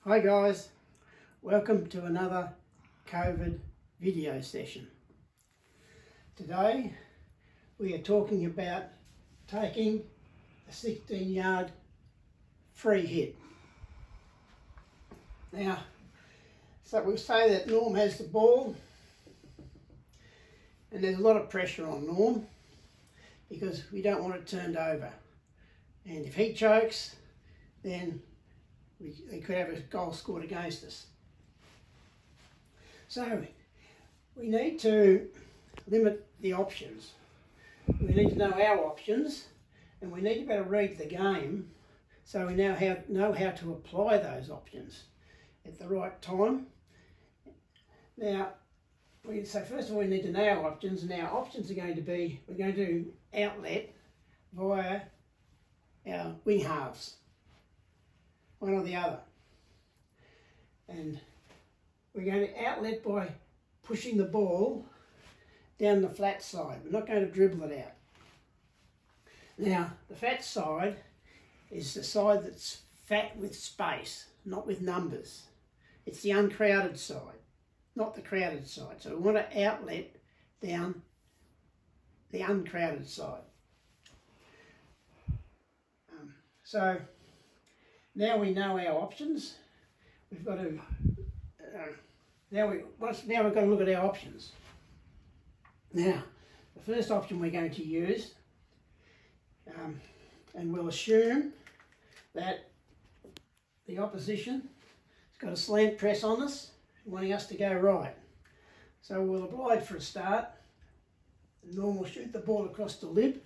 Hi guys, welcome to another COVID video session. Today we are talking about taking a 16-yard free hit. Now, so we'll say that Norm has the ball and there's a lot of pressure on Norm because we don't want it turned over. And if he chokes, then we could have a goal scored against us. So we need to limit the options. We need to know our options, and we need to be able to read the game so we know how to apply those options at the right time. Now, so first of all we need to know our options, and our options are going to be, we're going to do outlet via our wing halves. One or the other. And we're going to outlet by pushing the ball down the flat side. We're not going to dribble it out. Now, the fat side is the side that's fat with space, not with numbers. It's the uncrowded side, not the crowded side. So we want to outlet down the uncrowded side. So now we know our options. We've got to now we've got to look at our options. Now, the first option we're going to use, and we'll assume that the opposition has got a slant press on us, wanting us to go right. So we'll oblige for a start. Norm will shoot the ball across the lip,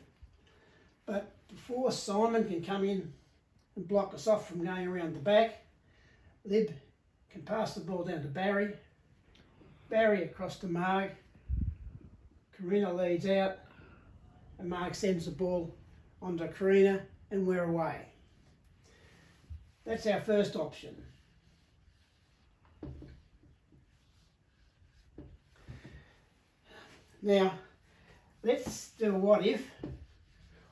but before Simon can come in and block us off from going around the back, Lib can pass the ball down to Barry, Barry across to Marg, Karina leads out, and Marg sends the ball onto Karina, and we're away. That's our first option. Now, let's do a what if.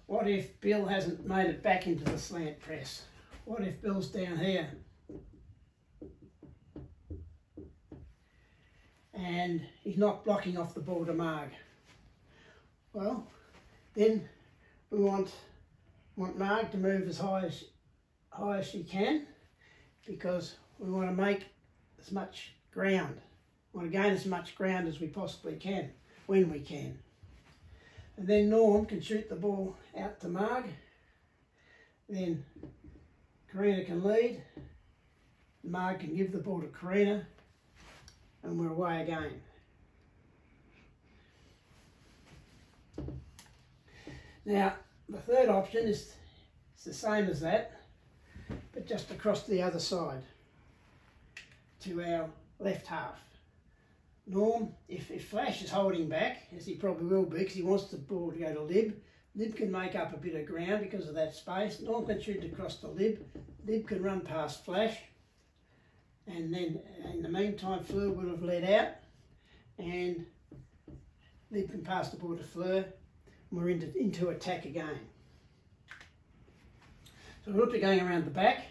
What if Bill hasn't made it back into the slant press? What if Bill's down here and he's not blocking off the ball to Marg? Well, then we want Marg to move as high as she can, because we want to make as much ground. We want to gain as much ground as we possibly can, when we can. And then Norm can shoot the ball out to Marg. Then Karina can lead. Marg can give the ball to Karina. And we're away again. Now, the third option is the same as that, but just across the other side to our left half. Norm, if Flash is holding back, as he probably will be because he wants the ball to go to Lib, Lib can make up a bit of ground because of that space. Norm can shoot across to Lib, Lib can run past Flash, and then in the meantime Fleur will have led out, and Lib can pass the ball to Fleur, and we're into attack again. So we look at going around the back,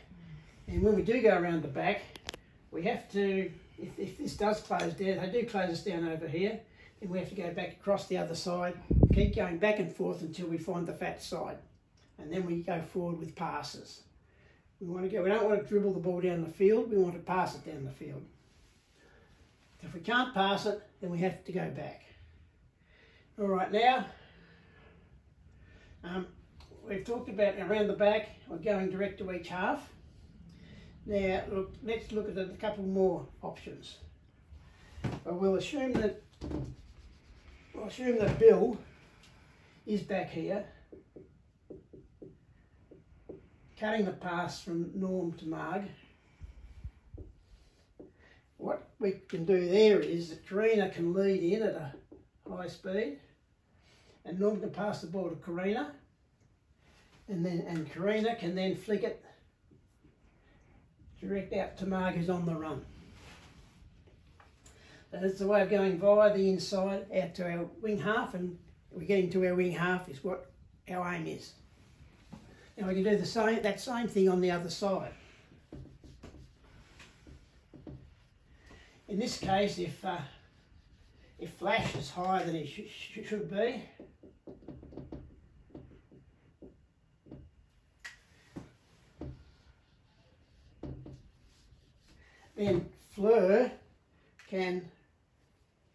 and when we do go around the back, we have to, if this does close down, they do close us down over here, then we have to go back across the other side, keep going back and forth until we find the fat side, and then we go forward with passes. We don't want to dribble the ball down the field, we want to pass it down the field. If we can't pass it, then we have to go back. All right, now, we've talked about around the back, or going direct to each half. Now, look, let's look at a couple more options. But we'll assume that Bill is back here, cutting the pass from Norm to Marg. What we can do there is that Karina can lead in at a high speed, and Norm can pass the ball to Karina, and Karina can then flick it direct out to Marg, who's on the run. So that's the way of going via the inside out to our wing half, and we're getting to our wing half is what our aim is. Now we can do that same thing on the other side. in this case, if Flash is higher than he should be, then Fleur can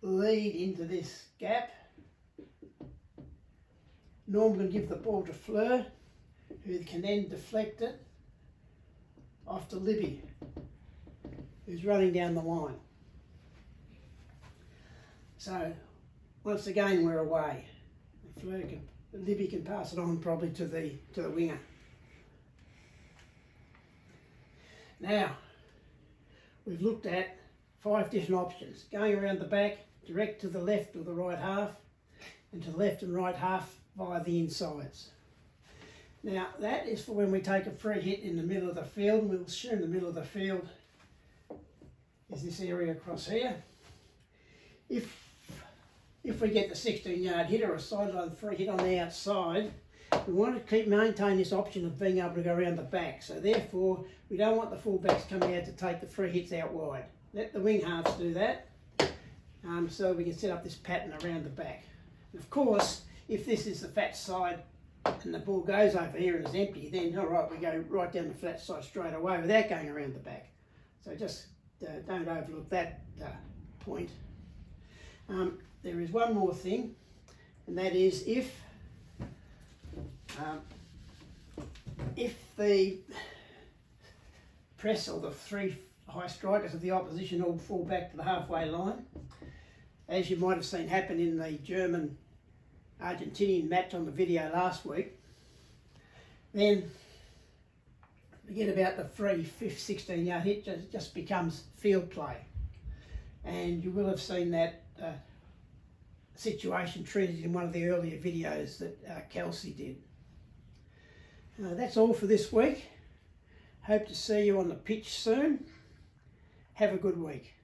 lead into this gap. Norm can give the ball to Fleur, who can then deflect it off to Libby, who's running down the line. So once again we're away. Libby can pass it on probably to the winger. Now we've looked at 5 different options: going around the back, direct to the left or the right half, and to the left and right half via the insides. Now that is for when we take a free hit in the middle of the field, and we'll assume the middle of the field is this area across here. If we get the 16-yard hit or a sideline free hit on the outside, we want to maintain this option of being able to go around the back. So therefore, we don't want the fullbacks coming out to take the free hits out wide. Let the wing halves do that, so we can set up this pattern around the back. And of course, if this is the fat side and the ball goes over here and is empty, then all right, we go right down the flat side straight away without going around the back. So just don't overlook that point. There is one more thing, and that is if the press or the 3 high strikers of the opposition all fall back to the halfway line, as you might have seen happen in the German-Argentinian match on the video last week, then forget about the free 16-yard hit, just becomes field play. And you will have seen that situation treated in one of the earlier videos that Kelsey did. That's all for this week. Hope to see you on the pitch soon. Have a good week.